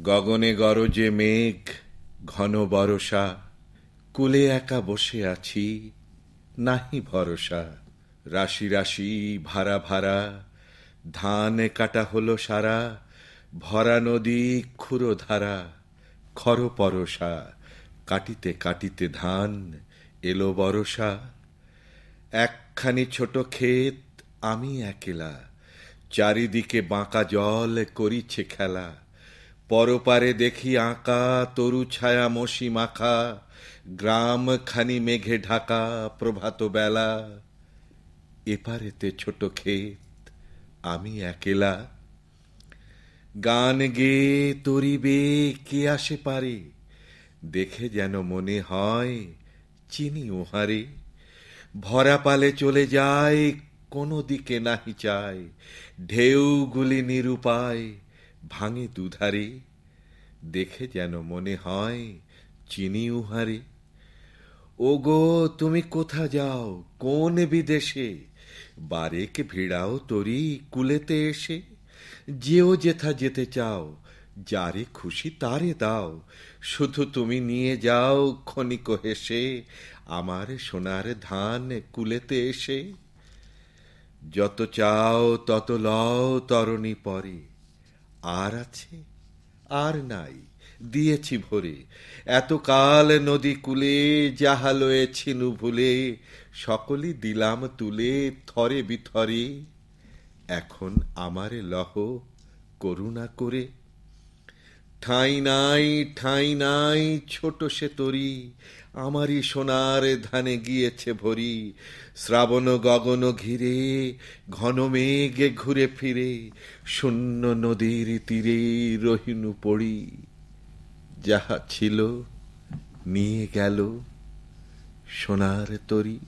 গগনে গরজে মেঘ, ঘন বরষা, কূলে একা বসে আছি, নাহি ভরসা। রাশি রাশি ভাড়া ভাড়া, ধান কাটা হলো সারা, ভরা নদী ক্ষুরধারা, খর পরশা, কাটিতে কাটিতে ধান এলো বরষা। একখানি ছোট ক্ষেত, আমি একলা, চারিদিকে বাঁকা জল করিছে খেলা। পরপারে দেখি আঁকা তরু ছায়া মশি মাখা, গ্রাম খানি মেঘে ঢাকা প্রভাত বেলা। এপারেতে ছোট ক্ষেত, আমি একলা, গান গেয়ে তরিবে কে আসে পারে, দেখে যেন মনে হয় চিনি উহারে। ভরা পালে চলে যায়, কোনো দিকে নাহি চায়, ঢেউগুলি নিরুপায় ভাঙে দুধারে, দেখে যেন মনে হয় চিনি উহারে। ওগো তুমি কোথা যাও, কোন বিদেশে, বারেক ভিড়াও তরি কুলেতে এসে। যেও যেথা যেতে চাও, যারে খুশি তারে দাও, শুধু তুমি নিয়ে যাও ক্ষণিক হেসে, আমার সোনার ধান কুলেতে এসে। যত চাও তত লও তরণী পরে, আর আছে আর নাই দিয়েছি ভরে। এতকাল নদী কূলে যাহা লয়েছিনু ভুলে, সকলই দিলাম তুলে থরে বিথরে। এখন আমারে লহ করুণা করে। ঠাঁই নাই ঠাঁই নাই ছোট সে তরি, আমারই সোনার ধানে গিয়েছে ভরি। শ্রাবণ গগন ঘিরে ঘন মেঘে ঘুরে ফিরে, শূন্য নদীর তীরে রহিনু পড়ি। যাহা ছিল নিয়ে গেল সোনার তরি।